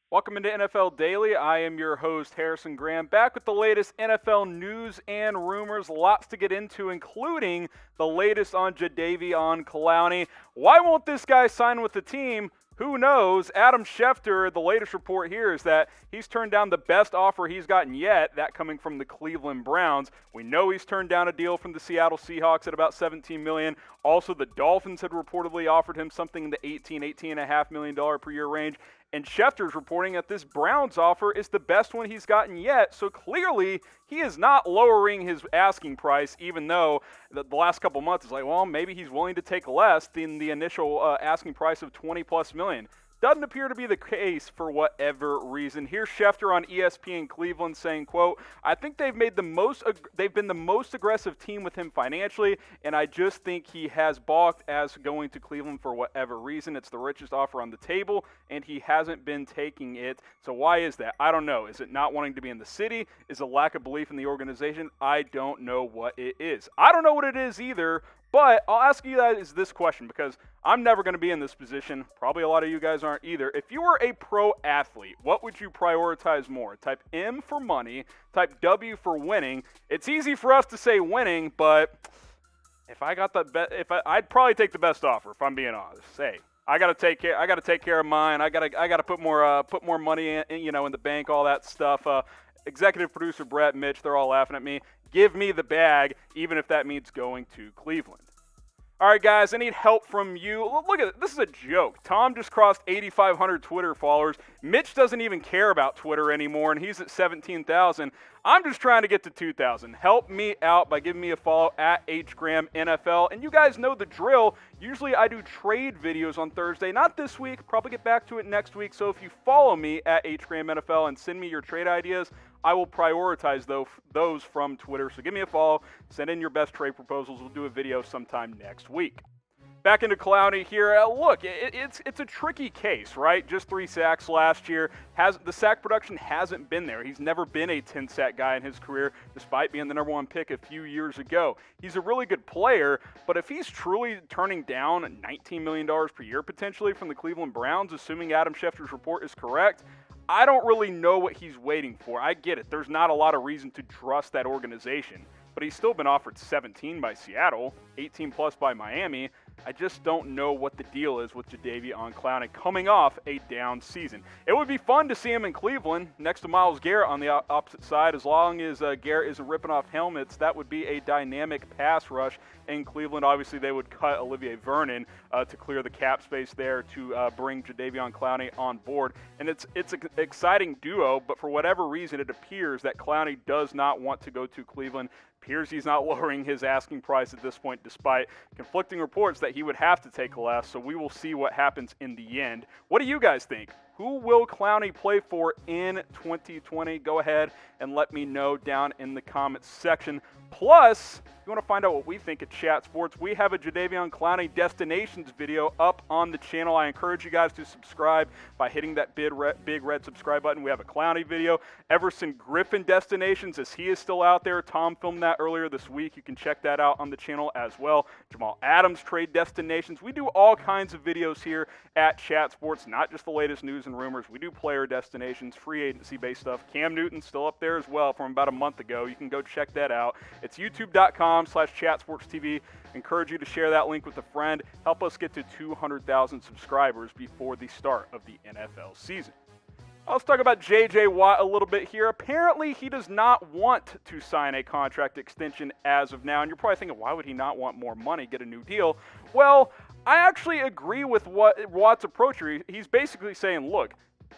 Welcome into NFL Daily. I am your host, Harrison Graham, back with the latest NFL news and rumors. Lots to get into, including the latest on Jadeveon Clowney. Why won't this guy sign with the team? Who knows? Adam Schefter, the latest report here is that he's turned down the best offer he's gotten yet, that coming from the Cleveland Browns. We know he's turned down a deal from the Seattle Seahawks at about $17 million. Also, the Dolphins had reportedly offered him something in the $18.5 million per year range. And Schefter's reporting that this Browns offer is the best one he's gotten yet. So clearly, he is not lowering his asking price, even though the last couple months is like, well, maybe he's willing to take less than the initial asking price of $20+ million. Doesn't appear to be the case for whatever reason. Here's Schefter on ESPN Cleveland saying, quote, I think they've been the most aggressive team with him financially, and I just think he has balked as going to Cleveland for whatever reason. It's the richest offer on the table, and he hasn't been taking it. So why is that? I don't know. Is it not wanting to be in the city? Is it lack of belief in the organization? I don't know what it is. I don't know what it is either. But I'll ask you guys this question because I'm never going to be in this position. Probably a lot of you guys aren't either. If you were a pro athlete, what would you prioritize more? Type M for money, type W for winning. It's easy for us to say winning, but if I got the I'd probably take the best offer if I'm being honest. Hey, I got to take care of mine. I got to put more money in the bank, all that stuff. Executive producer Brett, Mitch, they're all laughing at me. Give me the bag, even if that means going to Cleveland. All right, guys, I need help from you. Look at it. This is a joke. Tom just crossed 8,500 Twitter followers. Mitch doesn't even care about Twitter anymore, and he's at 17,000. I'm just trying to get to 2,000. Help me out by giving me a follow at HGramNFL. And you guys know the drill. Usually I do trade videos on Thursday. Not this week. Probably get back to it next week. So if you follow me at HGramNFL and send me your trade ideas, I will prioritize those from Twitter. So give me a follow. Send in your best trade proposals. We'll do a video sometime next week. Back into Clowney here. Look, it's a tricky case, right? Just 3 sacks last year. The sack production hasn't been there. He's never been a 10-sack guy in his career, despite being the number 1 pick a few years ago. He's a really good player, but if he's truly turning down $19 million per year potentially from the Cleveland Browns, assuming Adam Schefter's report is correct, I don't really know what he's waiting for. I get it. There's not a lot of reason to trust that organization, but he's still been offered 17 by Seattle, 18 plus by Miami. I just don't know what the deal is with Jadeveon Clowney coming off a down season. It would be fun to see him in Cleveland next to Myles Garrett on the opposite side. As long as Garrett isn't ripping off helmets, that would be a dynamic pass rush in Cleveland. Obviously, they would cut Olivier Vernon to clear the cap space there to bring Jadeveon Clowney on board. And it's an exciting duo, but for whatever reason, it appears that Clowney does not want to go to Cleveland. Appears he's not lowering his asking price at this point, despite conflicting reports that he would have to take less. So we will see what happens in the end. What do you guys think? Who will Clowney play for in 2020? Go ahead and let me know down in the comments section. Plus, if you want to find out what we think at Chat Sports, we have a Jadeveon Clowney Destinations video up on the channel. I encourage you guys to subscribe by hitting that big red subscribe button. We have a Clowney video. Everson Griffin Destinations, as he is still out there. Tom filmed that earlier this week. You can check that out on the channel as well. Jamal Adams Trade Destinations. We do all kinds of videos here at Chat Sports, not just the latest news and rumors. We do player destinations, free agency-based stuff. Cam Newton's still up there as well from about a month ago. You can go check that out. It's youtube.com/chatsportstv. Encourage you to share that link with a friend. Help us get to 200,000 subscribers before the start of the NFL season. Let's talk about J.J. Watt a little bit here. Apparently, he does not want to sign a contract extension as of now. And you're probably thinking, why would he not want more money, get a new deal? Well, I actually agree with Watt's approach here. He's basically saying, look,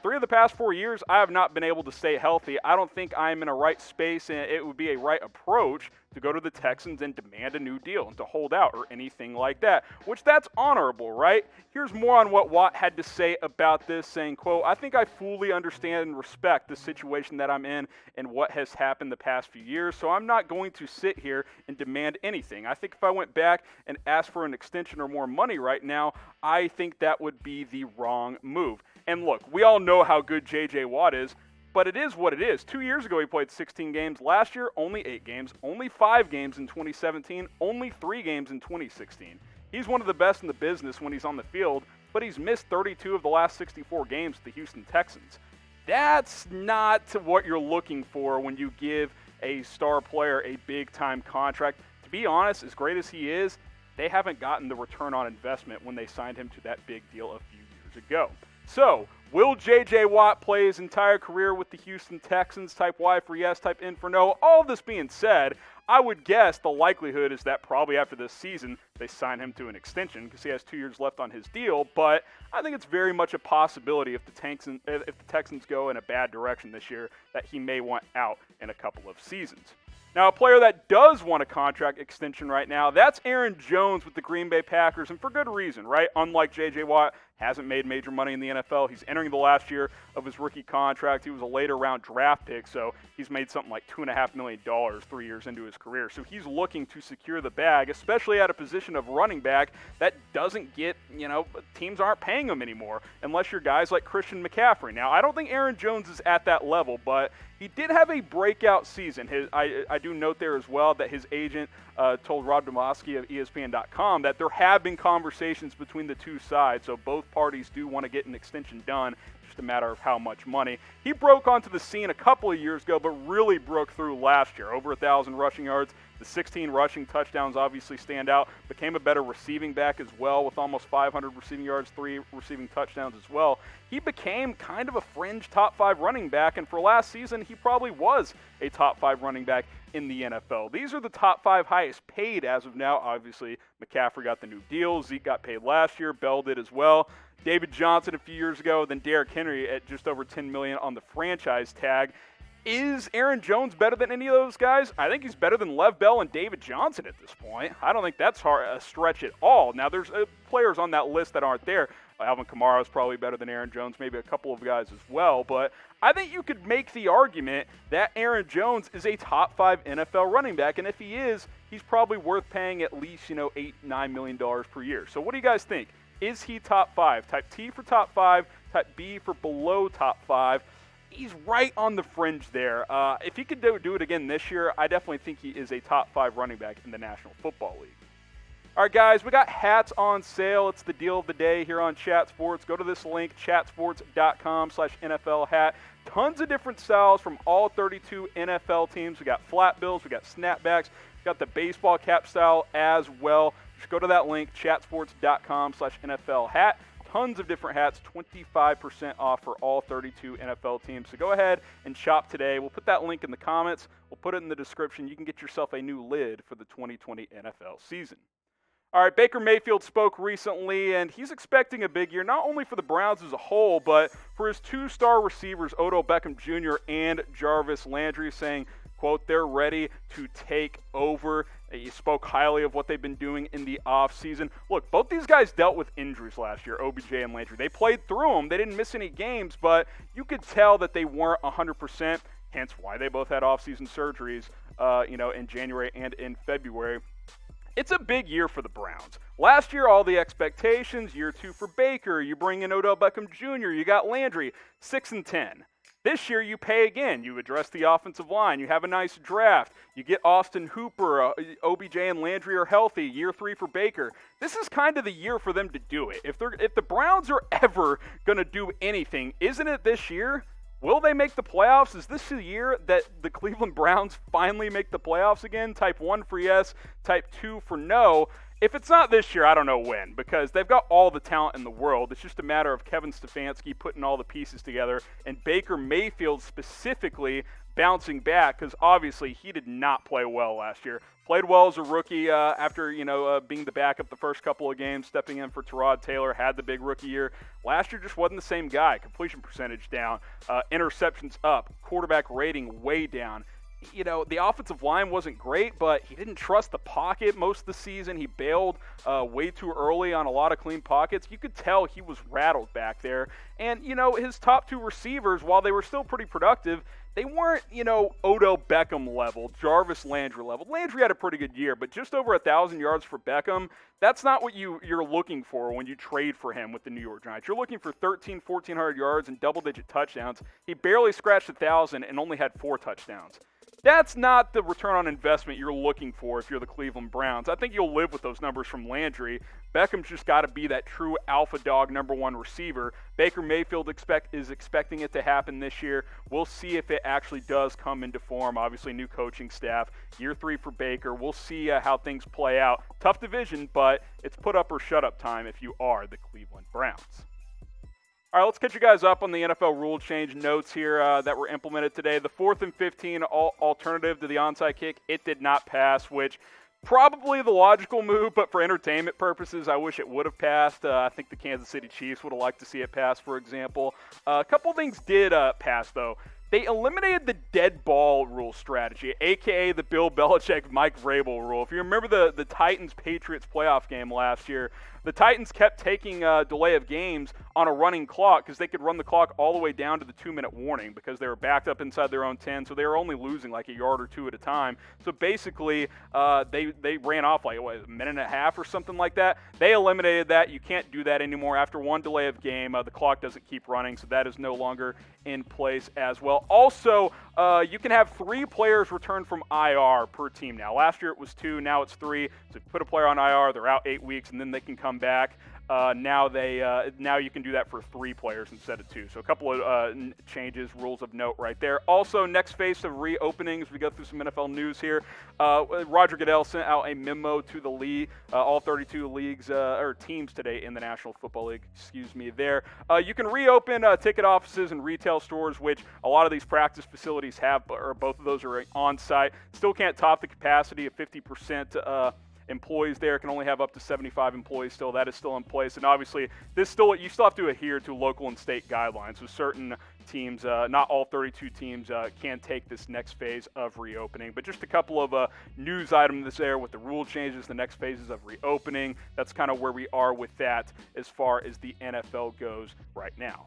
3 of the past 4 years, I have not been able to stay healthy. I don't think I'm in a right space, and it would be a right approach to go to the Texans and demand a new deal and to hold out or anything like that, which that's honorable, right? Here's more on what Watt had to say about this, saying, quote, I think I fully understand and respect the situation that I'm in and what has happened the past few years, so I'm not going to sit here and demand anything. I think if I went back and asked for an extension or more money right now, I think that would be the wrong move. And look, we all know how good J.J. Watt is, but it is what it is. 2 years ago, he played 16 games. Last year, only 8 games. Only 5 games in 2017. Only 3 games in 2016. He's one of the best in the business when he's on the field, but he's missed 32 of the last 64 games with the Houston Texans. That's not what you're looking for when you give a star player a big-time contract. To be honest, as great as he is, they haven't gotten the return on investment when they signed him to that big deal a few years ago. So, will J.J. Watt play his entire career with the Houston Texans? Type Y for yes, type N for no. All this being said, I would guess the likelihood is that probably after this season, they sign him to an extension because he has 2 years left on his deal. But I think it's very much a possibility if the Texans go in a bad direction this year that he may want out in a couple of seasons. Now, a player that does want a contract extension right now, that's Aaron Jones with the Green Bay Packers, and for good reason, right? Unlike J.J. Watt, hasn't made major money in the NFL. He's entering the last year of his rookie contract. He was a later round draft pick, so he's made something like $2.5 million 3 years into his career. So he's looking to secure the bag, especially at a position of running back that doesn't get, teams aren't paying him anymore unless you're guys like Christian McCaffrey. Now, I don't think Aaron Jones is at that level, but he did have a breakout season. I do note there as well that his agent told Rob Demovsky of ESPN.com that there have been conversations between the two sides, so both parties do want to get an extension done, just a matter of how much money. He broke onto the scene a couple of years ago, but really broke through last year. Over 1,000 rushing yards. The 16 rushing touchdowns obviously stand out. Became a better receiving back as well with almost 500 receiving yards, 3 receiving touchdowns as well. He became kind of a fringe top 5 running back, and for last season, he probably was a top 5 running back in the NFL. These are the top 5 highest paid as of now. Obviously, McCaffrey got the new deal. Zeke got paid last year. Bell did as well. David Johnson a few years ago, then Derrick Henry at just over $10 million on the franchise tag. Is Aaron Jones better than any of those guys? I think he's better than Lev Bell and David Johnson at this point. I don't think that's a stretch at all. Now, there's players on that list that aren't there. Alvin Kamara is probably better than Aaron Jones, maybe a couple of guys as well. But I think you could make the argument that Aaron Jones is a top 5 NFL running back. And if he is, he's probably worth paying at least, $8-9 million per year. So what do you guys think? Is he top 5? Type T for top 5, type B for below top 5. He's right on the fringe there. If he could do it again this year, I definitely think he is a top 5 running back in the National Football League. All right, guys, we got hats on sale. It's the deal of the day here on Chat Sports. Go to this link, chatsports.com/NFL hat. Tons of different styles from all 32 NFL teams. We got flat bills, we got snapbacks, we got the baseball cap style as well. Just go to that link, chatsports.com/NFL hat. Tons of different hats, 25% off for all 32 NFL teams. So go ahead and shop today. We'll put that link in the comments. We'll put it in the description. You can get yourself a new lid for the 2020 NFL season. All right, Baker Mayfield spoke recently, and he's expecting a big year, not only for the Browns as a whole, but for his 2-star receivers, Odell Beckham Jr. and Jarvis Landry, saying, quote, they're ready to take over. He spoke highly of what they've been doing in the offseason. Look, both these guys dealt with injuries last year, OBJ and Landry. They played through them. They didn't miss any games, but you could tell that they weren't 100%, hence why they both had offseason surgeries, in January and in February. It's a big year for the Browns. Last year, all the expectations, year 2 for Baker, you bring in Odell Beckham Jr., you got Landry, 6-10. This year, you pay again. You address the offensive line. You have a nice draft. You get Austin Hooper. OBJ and Landry are healthy. Year 3 for Baker. This is kind of the year for them to do it. If the Browns are ever going to do anything, isn't it this year? Will they make the playoffs? Is this the year that the Cleveland Browns finally make the playoffs again? Type 1 for yes, type 2 for no. If it's not this year, I don't know when, because they've got all the talent in the world. It's just a matter of Kevin Stefanski putting all the pieces together and Baker Mayfield specifically bouncing back, because obviously he did not play well last year. Played well as a rookie after being the backup the first couple of games, stepping in for Tyrod Taylor, had the big rookie year. Last year just wasn't the same guy. Completion percentage down, interceptions up, quarterback rating way down. The offensive line wasn't great, but he didn't trust the pocket most of the season. He bailed way too early on a lot of clean pockets. You could tell he was rattled back there. And, his top 2 receivers, while they were still pretty productive, they weren't, Odell Beckham level, Jarvis Landry level. Landry had a pretty good year, but just over 1,000 yards for Beckham, that's not what you're looking for when you trade for him with the New York Giants. You're looking for 1,400 yards and double-digit touchdowns. He barely scratched 1,000 and only had 4 touchdowns. That's not the return on investment you're looking for if you're the Cleveland Browns. I think you'll live with those numbers from Landry. Beckham's just got to be that true alpha dog number one receiver. Baker Mayfield is expecting it to happen this year. We'll see if it actually does come into form. Obviously, new coaching staff. Year 3 for Baker. We'll see how things play out. Tough division, but it's put up or shut up time if you are the Cleveland Browns. All right, let's catch you guys up on the NFL rule change notes here that were implemented today. The 4th and 15 alternative to the onside kick, it did not pass, which probably the logical move, but for entertainment purposes, I wish it would have passed. I think the Kansas City Chiefs would have liked to see it pass, for example. A couple things did pass, though. They eliminated the dead ball rule strategy, a.k.a. the Bill Belichick, Mike Vrabel rule. If you remember the Titans-Patriots playoff game last year, the Titans kept taking delay of games on a running clock because they could run the clock all the way down to the 2-minute warning because they were backed up inside their own 10, so they were only losing like a yard or two at a time. So basically, they ran off like, a minute and a half or something like that. They eliminated that. You can't do that anymore. After one delay of game, the clock doesn't keep running, so that is no longer in place as well. Also, you can have 3 players return from IR per team now. Last year it was 2, now it's 3. So if you put a player on IR, they're out 8 weeks, and then they can come back. Now you can do that for 3 players instead of 2. So a couple of changes, rules of note right there. Also, next phase of reopenings. We go through some NFL news here. Roger Goodell sent out a memo to the league, all 32 leagues or teams today in the National Football League. There. You can reopen ticket offices and retail stores, which a lot of these practice facilities have, or both of those are on site. Still can't top the capacity of 50%. Employees there can only have up to 75 employees still. That is still in place. And obviously, you still have to adhere to local and state guidelines. So certain teams, not all 32 teams, can take this next phase of reopening. But just a couple of news items there with the rule changes, the next phases of reopening. That's kind of where we are with that as far as the NFL goes right now.